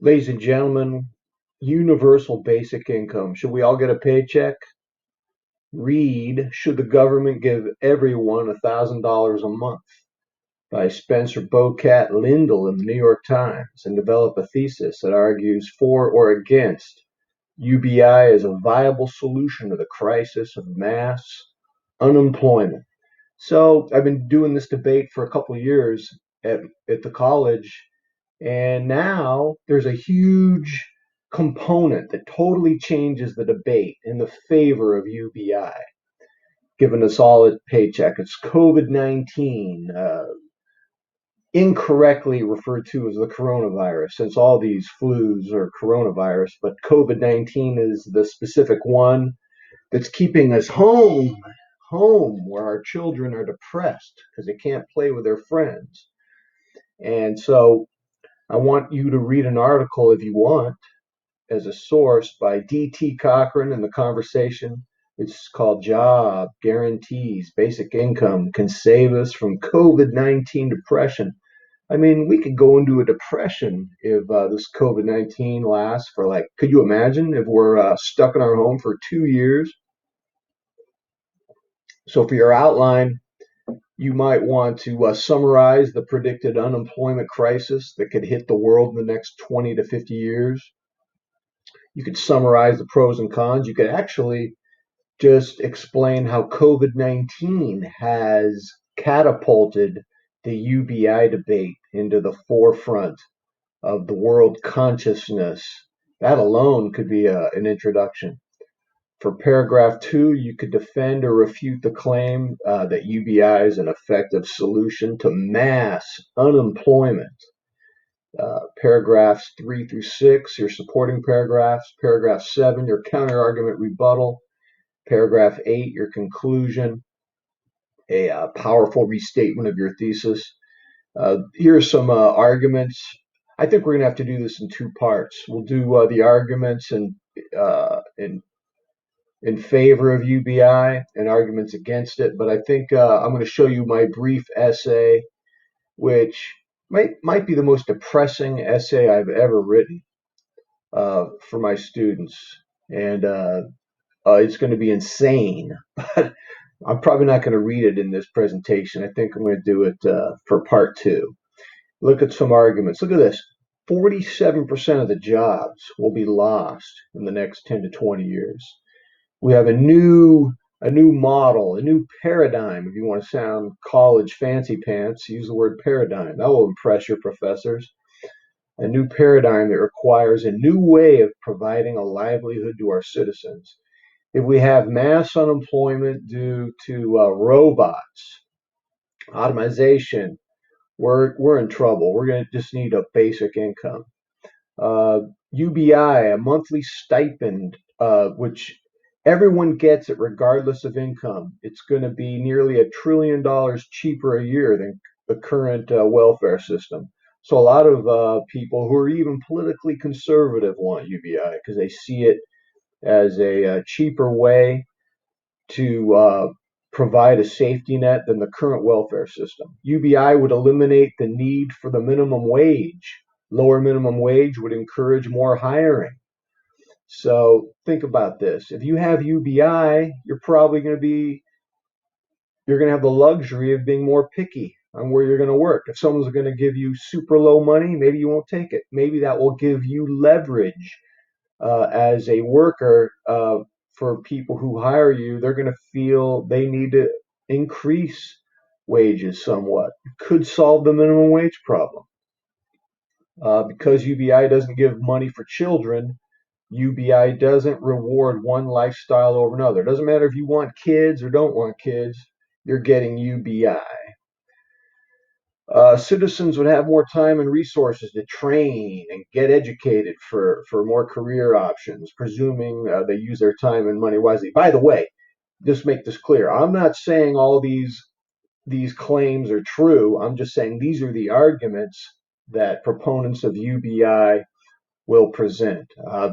Ladies and gentlemen, universal basic income. Should we all get a paycheck? Read Should the Government Give Everyone $1,000 a Month by Spencer Bocat Lindell in the New York Times and develop a thesis that argues for or against UBI as a viable solution to the crisis of mass unemployment. So I've been doing this debate for a couple of years at the college, and now there's a huge component that totally changes the debate in the favor of UBI, giving us all a paycheck. It's COVID 19, incorrectly referred to as the coronavirus, since all these flus are coronavirus, but COVID 19 is the specific one that's keeping us home where our children are depressed because they can't play with their friends. And so I want you to read an article, if you want, as a source by D.T. Cochran in The Conversation. It's called Job Guarantees Basic Income Can Save Us from COVID-19 Depression. I mean, we could go into a depression if this COVID-19 lasts for, like, could you imagine if we're stuck in our home for 2 years? So for your outline, you might want to summarize the predicted unemployment crisis that could hit the world in the next 20 to 50 years. You could summarize the pros and cons. You could actually just explain how COVID 19 has catapulted the UBI debate into the forefront of the world consciousness. That alone could be an introduction. For paragraph 2, you could defend or refute the claim that UBI is an effective solution to mass unemployment. Paragraphs 3 through 6, your supporting paragraphs. Paragraph 7, your counter argument rebuttal. Paragraph 8, your conclusion, a powerful restatement of your thesis. Here are some arguments. I think we're going to have to do this in two parts. We'll do the arguments in favor of UBI and arguments against it, but I think I'm going to show you my brief essay, which might be the most depressing essay I've ever written for my students, and it's going to be insane, but I'm probably not going to read it in this presentation. I think I'm going to do it for part 2. Look at some arguments. Look at this. 47% of the jobs will be lost in the next 10 to 20 years. We have a new model, a new paradigm. If you want to sound college fancy pants, use the word paradigm. That will impress your professors. A new paradigm that requires a new way of providing a livelihood to our citizens. If we have mass unemployment due to robots, automation, we're in trouble. We're going to just need a basic income. UBI, a monthly stipend, which everyone gets it regardless of income. It's going to be nearly $1 trillion cheaper a year than the current welfare system. So a lot of people who are even politically conservative want UBI because they see it as a cheaper way to provide a safety net than the current welfare system. UBI would eliminate the need for the minimum wage. Lower minimum wage would encourage more hiring. So think about this. If you have UBI, you're going to have the luxury of being more picky on where you're going to work. If someone's going to give you super low money, maybe you won't take it. Maybe that will give you leverage as a worker for people who hire you. They're going to feel they need to increase wages somewhat. It could solve the minimum wage problem. Because UBI doesn't give money for children, UBI doesn't reward one lifestyle over another. It doesn't matter if you want kids or don't want kids, you're getting UBI. Citizens would have more time and resources to train and get educated for more career options, presuming they use their time and money wisely. By the way, just make this clear. I'm not saying all these claims are true. I'm just saying these are the arguments that proponents of UBI will present.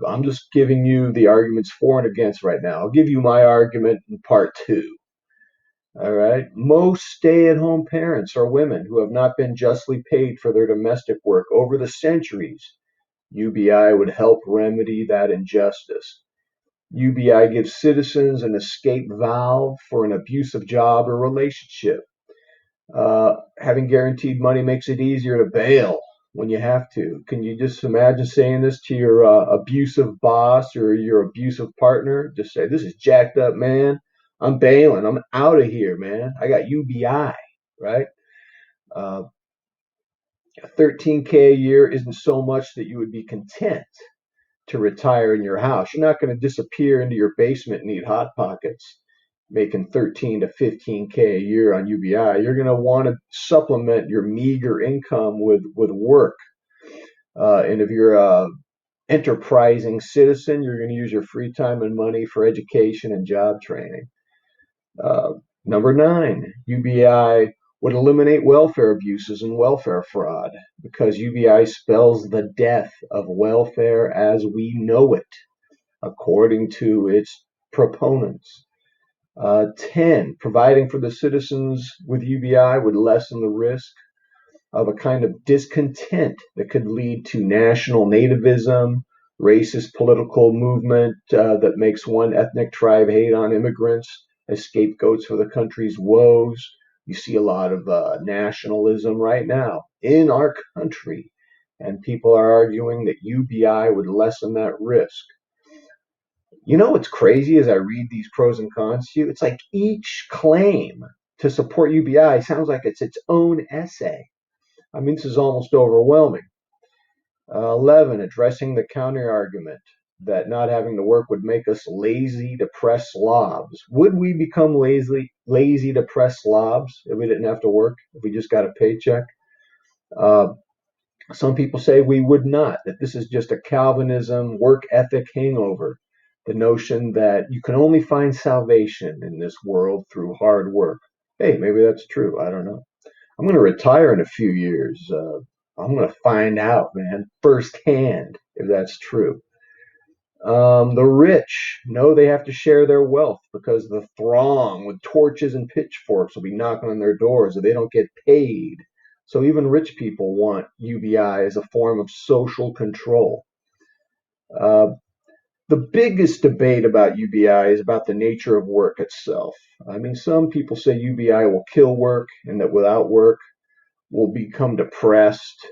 I'm just giving you the arguments for and against right now. I'll give you my argument in part 2. All right. Most stay-at-home parents are women who have not been justly paid for their domestic work over the centuries UBI would help remedy that injustice. UBI gives citizens an escape valve for an abusive job or relationship. Having guaranteed money makes it easier to bail when you have to. Can you just imagine saying this to your abusive boss or your abusive partner? Just say, "This is jacked up, man. I'm bailing. I'm out of here, man. I got UBI," right? Uh, 13K a year isn't so much that you would be content to retire in your house. You're not going to disappear into your basement and eat Hot Pockets making 13 to 15K a year on UBI. You're going to want to supplement your meager income with work. And if you're a enterprising citizen, you're going to use your free time and money for education and job training. Uh, Number 9, UBI would eliminate welfare abuses and welfare fraud because UBI spells the death of welfare as we know it, according to its proponents. 10, providing for the citizens with UBI would lessen the risk of a kind of discontent that could lead to national nativism, racist political movement that makes one ethnic tribe hate on immigrants as scapegoats for the country's woes. You see a lot of nationalism right now in our country, and people are arguing that UBI would lessen that risk. You know what's crazy as I read these pros and cons to you? It's like each claim to support UBI sounds like it's its own essay. I mean, this is almost overwhelming. 11, addressing the counter argument that not having to work would make us lazy, depressed slobs. Would we become lazy, depressed slobs if we didn't have to work, if we just got a paycheck? Uh, some people say we would not, that this is just a Calvinism work ethic hangover. The notion that you can only find salvation in this world through hard work. Hey, maybe that's true. I don't know. I'm going to retire in a few years. I'm going to find out, man, firsthand if that's true. The rich know they have to share their wealth because the throng with torches and pitchforks will be knocking on their doors if they don't get paid. So even rich people want UBI as a form of social control. Uh, the biggest debate about UBI is about the nature of work itself. I mean, some people say UBI will kill work and that without work, we'll become depressed,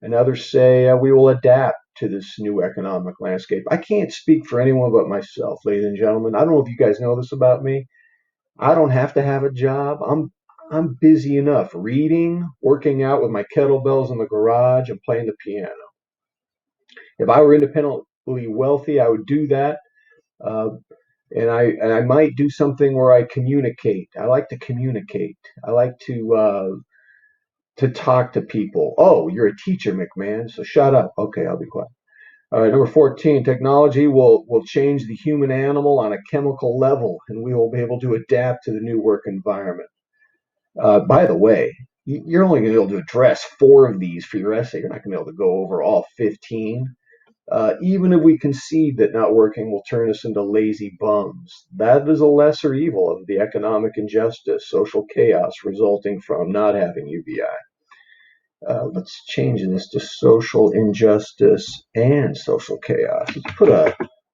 and others say we will adapt to this new economic landscape. I can't speak for anyone but myself, ladies and gentlemen. I don't know if you guys know this about me. I don't have to have a job. I'm busy enough reading, working out with my kettlebells in the garage, and playing the piano. If I were independently wealthy, I would do that. Uh, and I might do something where I communicate. I like to communicate. I like to talk to people. Oh, you're a teacher, McMahon, so shut up. Okay, I'll be quiet. All right, number 14, technology will change the human animal on a chemical level, and we will be able to adapt to the new work environment. By the way, you're only going to be able to address 4 of these for your essay. You're not going to be able to go over all 15. Even if we concede that not working will turn us into lazy bums, that is a lesser evil of the economic injustice, social chaos resulting from not having UBI. Let's change this to social injustice and social chaos.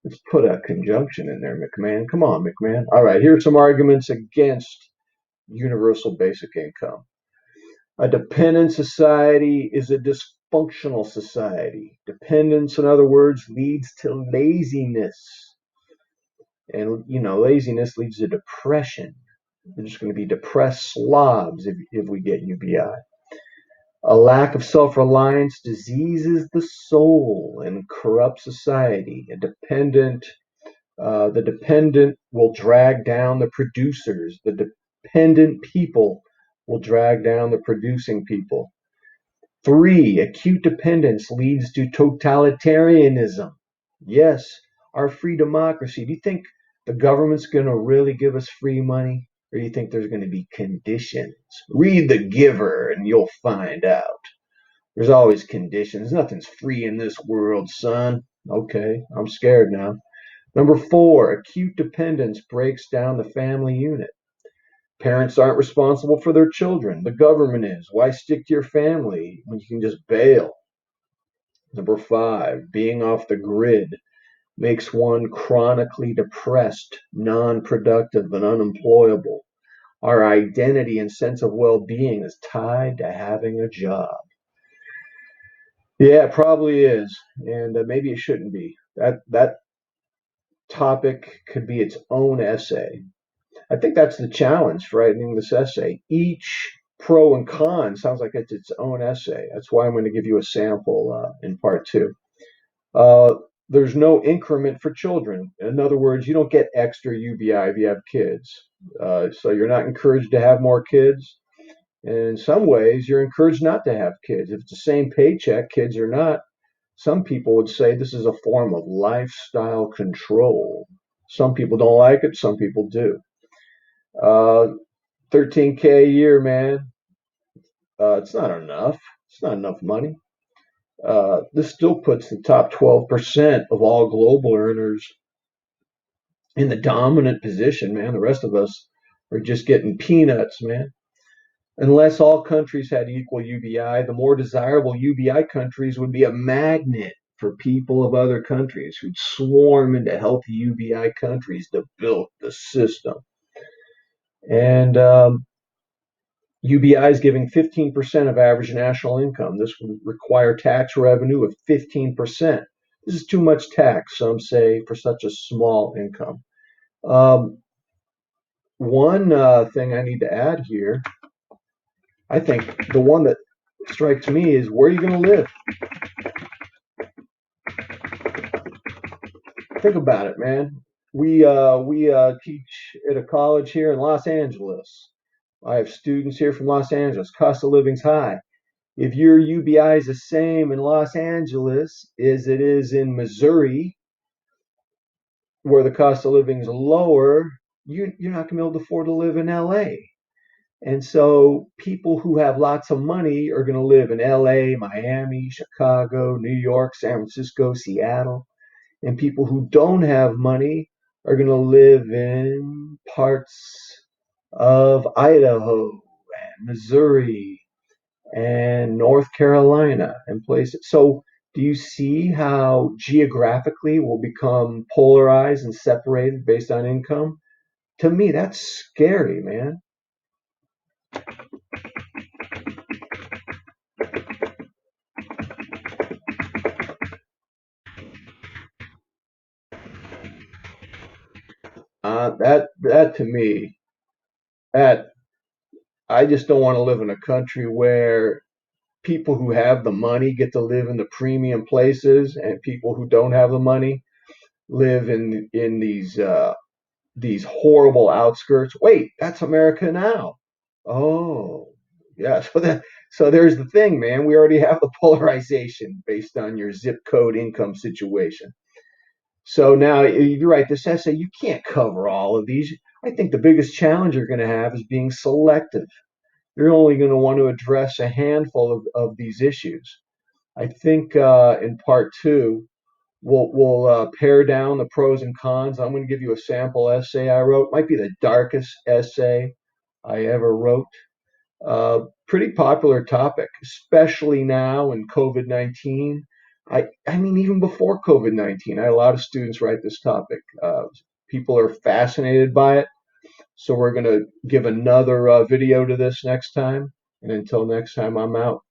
Let's put a conjunction in there, McMahon. Come on, McMahon. All right, here's some arguments against universal basic income. A dependent society is a dysfunctional society. Dependence, in other words, leads to laziness. And, laziness leads to depression. We're just going to be depressed slobs if we get UBI. A lack of self-reliance diseases the soul and corrupts society. The dependent will drag down the producers. The dependent people will drag down the producing people. 3, acute dependence leads to totalitarianism. Yes, our free democracy. Do you think the government's going to really give us free money? Or do you think there's going to be conditions? Read The Giver and you'll find out. There's always conditions. Nothing's free in this world, son. Okay, I'm scared now. Number 4, acute dependence breaks down the family unit. Parents aren't responsible for their children. The government is. Why stick to your family when you can just bail? Number 5, being off the grid makes one chronically depressed, non-productive, and unemployable. Our identity and sense of well-being is tied to having a job. Yeah, it probably is, and maybe it shouldn't be. That topic could be its own essay. I think that's the challenge for writing this essay. Each pro and con sounds like it's its own essay. That's why I'm going to give you a sample in part 2. Uh, there's no increment for children. In other words, you don't get extra UBI if you have kids. So you're not encouraged to have more kids. And in some ways, you're encouraged not to have kids. If it's the same paycheck, kids or not, some people would say this is a form of lifestyle control. Some people don't like it, some people do. Uh, 13K a year, man. It's not enough. It's not enough money. This still puts the top 12% of all global earners in the dominant position, man. The rest of us are just getting peanuts, man. Unless all countries had equal UBI, the more desirable UBI countries would be a magnet for people of other countries who'd swarm into healthy UBI countries to build the system. And UBI is giving 15% of average national income. This would require tax revenue of 15%. This is too much tax, some say, for such a small income. One thing I need to add here, I think the one that strikes me is where are you going to live? Think about it, man. We teach at a college here in Los Angeles. I have students here from Los Angeles. Cost of living's high. If your UBI is the same in Los Angeles as it is in Missouri, where the cost of living is lower, you're not going to be able to afford to live in LA. And so people who have lots of money are going to live in LA, Miami, Chicago, New York, San Francisco, Seattle. And people who don't have money are going to live in parts of Idaho and Missouri and North Carolina and places. So, do you see how geographically we'll become polarized and separated based on income? To me, that's scary, man. That to me, that I just don't want to live in a country where people who have the money get to live in the premium places, and people who don't have the money live in these horrible outskirts. Wait, that's America now. Oh, yeah. So there's the thing, man. We already have the polarization based on your zip code income situation. So now you're right. This essay, you can't cover all of these. I think the biggest challenge you're going to have is being selective. You're only going to want to address a handful of these issues. I think in part 2, we'll pare down the pros and cons. I'm going to give you a sample essay I wrote. Might be the darkest essay I ever wrote. Pretty popular topic, especially now in COVID-19. I mean, even before COVID-19, I had a lot of students write this topic. People are fascinated by it. So we're going to give another video to this next time. And until next time, I'm out.